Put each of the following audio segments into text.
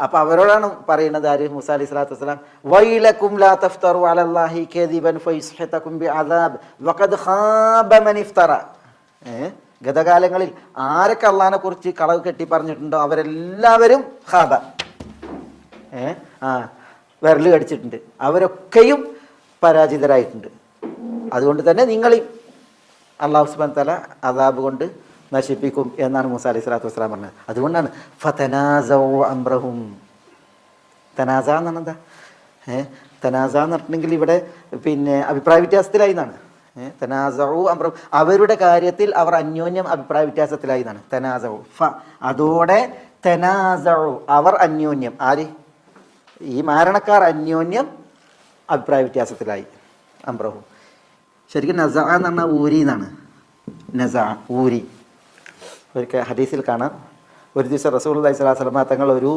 അപ്പൊ അവരോടാണ് പറയുന്നത് ആര്? മൂസാ അലൈഹി സ്വലാത്തു വസ്സലാം, വൈലക്കും ലാ തഫ്തറു അലല്ലാഹി കദിബൻ ഫയസ്ഹതകും ബിഅദാബ് വഖദ് ഖാബ മൻ ഇഫ്തറ. ഗതകാലങ്ങളിൽ ആരൊക്കെ അള്ളാഹിനെ കുറിച്ച് കളവ് കെട്ടി പറഞ്ഞിട്ടുണ്ടോ അവരെല്ലാവരും ഖാബ, വിരൽ കടിച്ചിട്ടുണ്ട്, അവരൊക്കെയും പരാജിതരായിട്ടുണ്ട്. അതുകൊണ്ട് തന്നെ നിങ്ങളെയും അള്ളാഹു സുബ്ഹാനഹു വ തആല അദാബ് കൊണ്ട് നശിപ്പിക്കും എന്നാണ് മൂസാ അലൈഹി സ്വലാത്തു വസ്സലാം പറഞ്ഞത്. അതുകൊണ്ടാണ് ഫതനാസഉ അംറഹും. തനാസ എന്ന് പറഞ്ഞാൽ എന്താ? തനാസ എന്ന് പറഞ്ഞിട്ടുണ്ടെങ്കിൽ ഇവിടെ പിന്നെ അഭിപ്രായ വ്യത്യാസത്തിലായി എന്നാണ്. തനാസഉ അംറഹും, അവരുടെ കാര്യത്തിൽ അവർ അന്യോന്യം അഭിപ്രായ വ്യത്യാസത്തിലായി എന്നാണ്. തനാസഉ അതോടെ തനാസഉ അവർ അന്യോന്യം, ആര്? ഈ മാരണക്കാർ അന്യോന്യം അഭിപ്രായ വ്യത്യാസത്തിലായി. അംറഹും ശരിക്കും നസ എന്ന് പറഞ്ഞാൽ ഊരി എന്നാണ്. നസ ഊരി. ഒരിക്കൽ ഹദീസിൽ കാണാം, ഒരു ദിവസം റസൂലുള്ളാഹി സ്വല്ലല്ലാഹു അലൈഹി വസല്ലം തങ്ങൾ ഒരു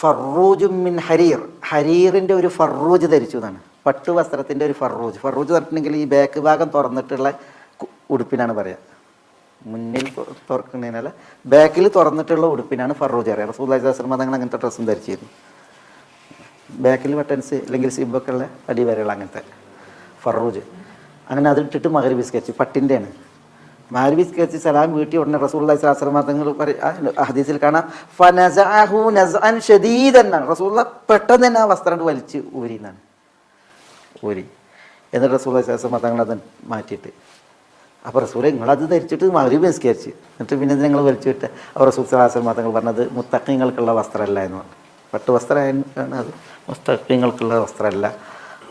ഫറൂജ് മിൻ ഹരീർ, ഹരീറിൻ്റെ ഒരു ഫറൂജ് ധരിച്ചു എന്നാണ്. പട്ടു വസ്ത്രത്തിൻ്റെ ഒരു ഫറൂജ്. ഫറൂജ് പറഞ്ഞിട്ടുണ്ടെങ്കിൽ ഈ ബാക്ക് ഭാഗം തുറന്നിട്ടുള്ള ഉടുപ്പിനാണ് പറയുക. മുന്നിൽ തുറക്കുന്നതിനല്ല, ബാക്കിൽ തുറന്നിട്ടുള്ള ഉടുപ്പിനാണ് ഫറൂജ് അറിയാം. റസൂലുള്ളാഹി സ്വല്ലല്ലാഹു അലൈഹി വസല്ലം തങ്ങൾ അങ്ങനത്തെ ഡ്രസ്സും ധരിച്ചിരുന്നു. ബാക്കിൽ ബട്ടൺസ് അല്ലെങ്കിൽ സിബൊക്കെ ഉള്ള അടിവരെയുള്ള അങ്ങനത്തെ ഫറൂജ്. അങ്ങനെ അതിട്ടിട്ട് മഗ്‌രിബ് നിസ്കരിച്ചു. പട്ടിൻ്റെയാണ്. മഗ്‌രിബ് നിസ്കരിച്ച് സലാം വീട്ടി ഉടനെ റസൂലുള്ളാഹി സ്വല്ലല്ലാഹു അലൈഹി വസല്ലം തങ്ങൾ ഹദീസിൽ കാണാം, ഫനസഅഹു നസ്അൻ ശദീദൻ എന്നാണ്. റസൂലുള്ളാഹി പെട്ടെന്ന് തന്നെ ആ വസ്ത്രം വലിച്ച് ഊരി എന്നാണ്. ഊരി. എന്നിട്ട് റസൂലുള്ളാഹി സ്വല്ലല്ലാഹു അലൈഹി വസല്ലം തങ്ങൾ അത് മാറ്റിയിട്ട്, അപ്പോൾ റസൂലെ നിങ്ങളത് ധരിച്ചിട്ട് മഗ്‌രിബ് നിസ്കരിച്ച്, എന്നിട്ട് പിന്നെ നിങ്ങൾ വലിച്ചു വിട്ട്. അപ്പോൾ റസൂൽ സ്വല്ലല്ലാഹു അലൈഹി വസല്ലം തങ്ങൾ പറഞ്ഞത് മുത്തഖീങ്ങൾക്കുള്ള വസ്ത്രമല്ല എന്ന് പറഞ്ഞു. പട്ടു വസ്ത്രമാണ് അത്, മുത്തഖീങ്ങൾക്കുള്ള വസ്ത്രമല്ല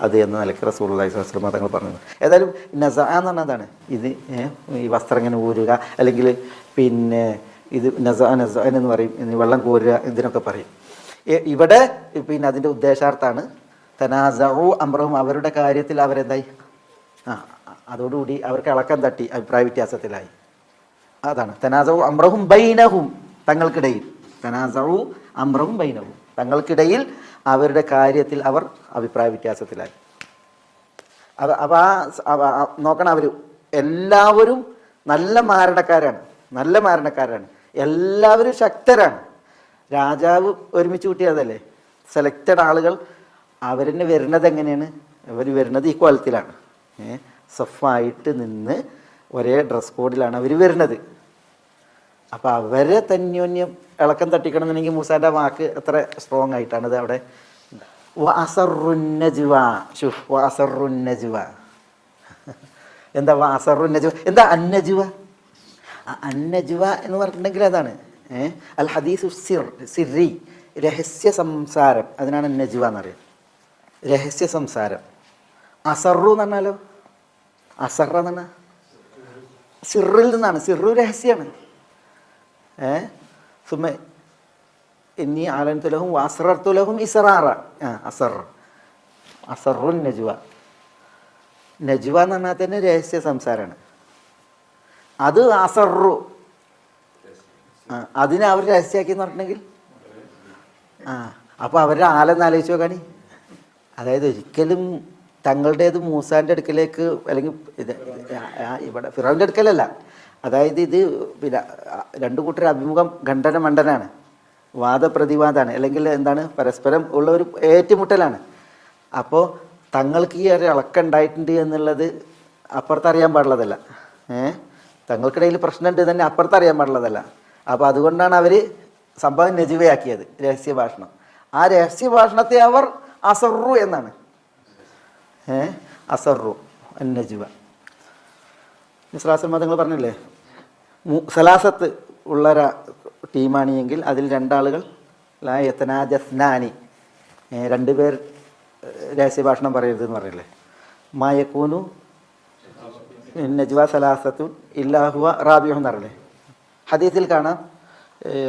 അത് എന്ന നിലയ്ക്ക് റസൂലുള്ളാഹി സ്വല്ലല്ലാഹു അലൈഹി വസല്ലം തങ്ങൾ പറഞ്ഞത്. ഏതായാലും നസഅ എന്ന് പറഞ്ഞതാണ് ഇത്. ഈ വസ്ത്രം ഇങ്ങനെ ഊരുക, അല്ലെങ്കിൽ പിന്നെ ഇത് നസഅ എന്ന് പറയും, വെള്ളം കോരുക, ഇതിനൊക്കെ പറയും. ഇവിടെ പിന്നെ അതിൻ്റെ ഉദ്ദേശാർത്ഥാണ് തനാസഉ അംറഹും, അവരുടെ കാര്യത്തിൽ അവരെന്തായി, അതോടുകൂടി അവർക്ക് ഇളക്കം തട്ടി, അഭിപ്രായ വ്യത്യാസത്തിലായി. അതാണ് തനാസഉ അംറഹും ബൈനഹും, തങ്ങൾക്കിടയിൽ. തനാസഉ അംറഹും ബൈനഹും, തങ്ങൾക്കിടയിൽ അവരുടെ കാര്യത്തിൽ അവർ അഭിപ്രായ വ്യത്യാസത്തിലായി. അപ്പോൾ നോക്കണം, അവർ എല്ലാവരും നല്ല മാരണക്കാരാണ്, എല്ലാവരും ശക്തരാണ്. രാജാവ് ഒരുമിച്ച് കൂട്ടിയതല്ലേ, സെലക്റ്റഡ് ആളുകൾ. അവരെന്നെ വരുന്നത് എങ്ങനെയാണ്? അവർ വരുന്നത് ഈ കോലത്തിലാണ്. സഫായിട്ട് നിന്ന് ഒരേ ഡ്രസ് കോഡിലാണ് അവർ വരുന്നത്. അപ്പോൾ അവരെ തന്യോന്യം ഇളക്കം തട്ടിക്കണമെന്നുണ്ടെങ്കിൽ മൂസാൻ്റെ വാക്ക് എത്ര സ്ട്രോങ് ആയിട്ടാണ് ഇത് അവിടെ. വഅസറുന്നജ്വ, ശുഫ് വഅസറുന്നജ്വ. എന്താ വഅസറുന്നജ്വ? എന്താ അന്നജ്വ? അന്നജ്വ എന്ന് പറഞ്ഞിട്ടുണ്ടെങ്കിൽ അതാണ് അൽ ഹദീസു സിർരി, രഹസ്യ സംസാരം. അതിനാണ് നജ്വ എന്ന് പറയുക, രഹസ്യ സംസാരം. അസറു എന്ന് പറഞ്ഞാലോ, അസറ എന്ന് പറഞ്ഞാൽ സിറിൽ നിന്നാണ്. സിറു രഹസ്യമാണ്. സുമ ഇന്നി അലൻതു ലഹും വഅസ്റർതു ലഹും ഇസ്റാറ. അസറുൻ നജ്വ. നജ്വ എന്ന് പറഞ്ഞാൽ തന്നെ രഹസ്യ സംസാരമാണ്. അത് അസറു, അതിനെ അവർ രഹസ്യമാക്കി എന്ന് പറഞ്ഞിട്ടുണ്ടെങ്കിൽ അപ്പോൾ അവരുടെ ആലെന്ന് ആലോചിച്ച് നോക്കാണി. അതായത് ഒരിക്കലും തങ്ങളുടേത് മൂസാൻ്റെ അടുക്കലേക്ക്, അല്ലെങ്കിൽ ഇത് ഇവിടെ ഫിറൗൻ്റെ അടുക്കലല്ല. അതായത് ഇത് പിന്നെ രണ്ടു കൂട്ടർ അഭിമുഖം ഖണ്ഡന മണ്ഡനാണ്, വാദപ്രതിവാദമാണ്, അല്ലെങ്കിൽ എന്താണ്, പരസ്പരം ഉള്ള ഒരു ഏറ്റുമുട്ടലാണ്. അപ്പോൾ തങ്ങൾക്ക് ഈ ഒരു ഇളക്കം ഉണ്ടായിട്ടുണ്ട് എന്നുള്ളത് അപ്പുറത്തറിയാൻ പാടുള്ളതല്ല. തങ്ങൾക്കിടയിൽ പ്രശ്നമുണ്ട് തന്നെ അപ്പുറത്തറിയാൻ പാടുള്ളതല്ല. അപ്പോൾ അതുകൊണ്ടാണ് അവർ സംഭവം നജ്വയാക്കിയത്, രഹസ്യ ഭാഷണം. ആ രഹസ്യ ഭാഷണത്തെ അവർ അസറു എന്നാണ്. അസറു നജ്വ. ഇസ്ലാം മതങ്ങൾ പറഞ്ഞില്ലേ, സലാസത്ത് ഉള്ള ടീമാണ് എങ്കിൽ അതിൽ രണ്ടാളുകൾ യതനാജസ്നാനി, രണ്ടുപേർ രഹസ്യഭാഷണം പറയരുതെന്ന് പറയില്ലേ. മായക്കൂനു നജ്വ സലാസത്തുൻ ഇല്ലാഹുവ റാബിഉഹു എന്നറിയില്ലേ. ഹദീസിൽ കാണാം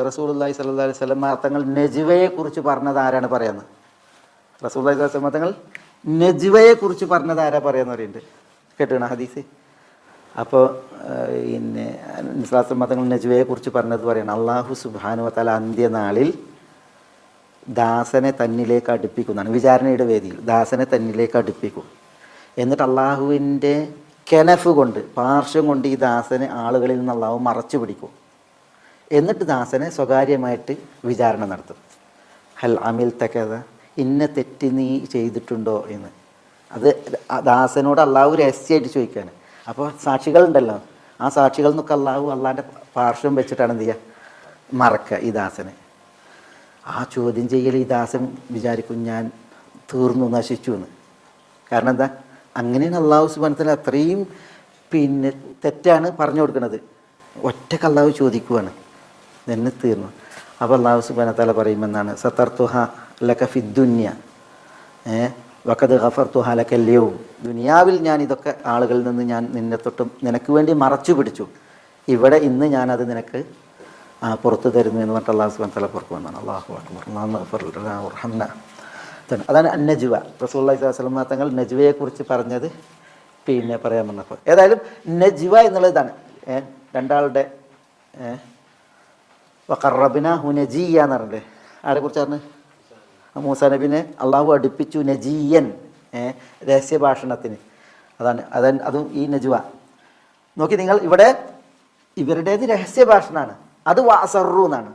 റസൂലുള്ളാഹി സ്വല്ലല്ലാഹു അലൈഹി വസല്ലം തങ്ങൾ നജ്വയെക്കുറിച്ച് പറഞ്ഞത് ആരാണ് പറയുന്നത്? റസൂലുള്ളാഹി സ്വല്ലല്ലാഹു അലൈഹി വസല്ലം തങ്ങൾ നജ്വയെക്കുറിച്ച് പറഞ്ഞത് ആരാ പറയുന്നത് പറയുന്നുണ്ട്, കേട്ടോ ഹദീസ്. അപ്പോൾ പിന്നെ ഇസ്ലാം മതങ്ങൾ നജ്വയെക്കുറിച്ച് പറഞ്ഞത് പറയണം, അള്ളാഹു സുബ്ഹാനഹു വ തആല അന്ത്യനാളിൽ ദാസനെ തന്നിലേക്ക് അടുപ്പിക്കുന്നതാണ്. വിചാരണയുടെ വേദിയിൽ ദാസനെ തന്നിലേക്ക് അടുപ്പിക്കും. എന്നിട്ട് അള്ളാഹുവിൻ്റെ കെനഫ് കൊണ്ട്, പാർശ്വം കൊണ്ട് ഈ ദാസനെ ആളുകളിൽ നിന്ന് അള്ളാഹു മറച്ചു പിടിക്കും. എന്നിട്ട് ദാസനെ സ്വകാര്യമായിട്ട് വിചാരണ നടത്തും. ഹൽ അമിൽ തക്കഥ, ഇന്ന തെറ്റ് നീ ചെയ്തിട്ടുണ്ടോ എന്ന്. അത് ദാസനോട് അള്ളാഹു രഹസ്യമായിട്ട് ചോദിക്കുകയാണ്. അപ്പോൾ സാക്ഷികളുണ്ടല്ലോ, ആ സാക്ഷികൾ എന്നൊക്കെ അള്ളാഹിൻ്റെ പാർശ്വം വെച്ചിട്ടാണ് എന്ത് ചെയ്യുക, മറക്കുക ഈ ദാസനെ. ആ ചോദ്യം ചെയ്യൽ ഈ ദാസൻ വിചാരിക്കും ഞാൻ തീർന്നു, നശിച്ചു എന്ന്. കാരണം എന്താ, അങ്ങനെയാണ് അള്ളാഹു സുബ്ഹാനഹു വ തആല അത്രയും തെറ്റാണ് പറഞ്ഞു കൊടുക്കുന്നത്. ഒറ്റക്ക് അള്ളാഹു ചോദിക്കുവാണ്, നിന്നെ തീർന്നു. അപ്പോൾ അള്ളാഹു സുബ്ഹാനഹു വ തആല പറയുമെന്നാണ്, സതർത്തുഹ ലക ഫിദ്ദുന്യ വഖദ് ഗഫർതുഹ ലക അൽയൗം. ദുനിയാവിൽ ഞാൻ ഇതൊക്കെ ആളുകളിൽ നിന്ന് ഞാൻ നിന്നെ തൊട്ടും നിനക്ക് വേണ്ടി മറച്ചു പിടിച്ചു, ഇവിടെ ഇന്ന് ഞാനത് നിനക്ക് പുറത്തു തരുന്നു എന്ന് പറഞ്ഞിട്ട് അള്ളാഹു സുബ്ഹാനഹു വ തആല പുറത്തു വന്നാണ്. അല്ലാഹു അക്ബർ, അതാണ് നജ്വ. റസൂലുള്ളാഹി സ്വല്ലല്ലാഹു അലൈഹി വസല്ലം തങ്ങൾ നജ്വയെക്കുറിച്ച് പറഞ്ഞത് പറയാൻ വന്നപ്പോൾ. ഏതായാലും നജ്വ എന്നുള്ളതാണ് രണ്ടാളുടെ വഖറബ്നാഹു നജിയ്യ എന്ന് പറഞ്ഞില്ലേ, ആരെക്കുറിച്ച് പറഞ്ഞു? മൂസാ നബിനെ അള്ളാഹു അടുപ്പിച്ചു നജിയൻ, രഹസ്യഭാഷണത്തിന്. അതും ഈ നജ്വ നോക്കി നിങ്ങൾ, ഇവിടെ ഇവരുടേത് രഹസ്യഭാഷണമാണ്, അത് വഅസറു എന്നാണ്.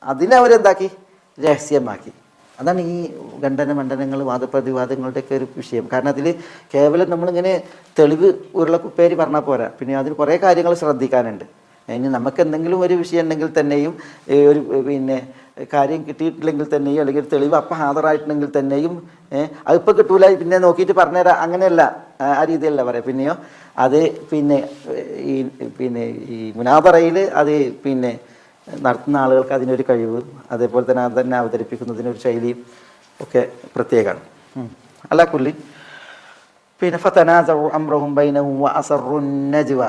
അതിനെ അവരെന്താക്കി, രഹസ്യമാക്കി. അതാണ് ഈ ഖണ്ഡനമണ്ഡനങ്ങൾ വാദപ്രതിവാദങ്ങളുടെയൊക്കെ ഒരു വിഷയം. കാരണം അതിൽ കേവലം നമ്മളിങ്ങനെ തെളിവ് ഉരുളക്കുപ്പേരി പറഞ്ഞാൽ പോരാ, പിന്നെ അതിൽ കുറേ കാര്യങ്ങൾ ശ്രദ്ധിക്കാനുണ്ട്. ഇനി നമുക്ക് എന്തെങ്കിലും ഒരു വിഷയം ഉണ്ടെങ്കിൽ തന്നെയും ഒരു കാര്യം കിട്ടിയിട്ടില്ലെങ്കിൽ തന്നെയും അല്ലെങ്കിൽ തെളിവ് അപ്പം ഹാജറായിട്ടുണ്ടെങ്കിൽ തന്നെയും അതിപ്പോൾ കിട്ടൂല പിന്നെ നോക്കിയിട്ട് പറഞ്ഞുതരാം, അങ്ങനെയല്ല, ആ രീതിയല്ല പറയാം. പിന്നെയോ അത് ഈ മുനാദറയിൽ അത് നടത്തുന്ന ആളുകൾക്ക് അതിനൊരു കഴിവ്, അതേപോലെ തന്നെ അത് തന്നെ അവതരിപ്പിക്കുന്നതിനൊരു ശൈലിയും ഒക്കെ പ്രത്യേകമാണ്. അലാ കുല്ലി ഫതനാസഉ അംറഹും ബൈനഹും വഅസറു നജ്വ.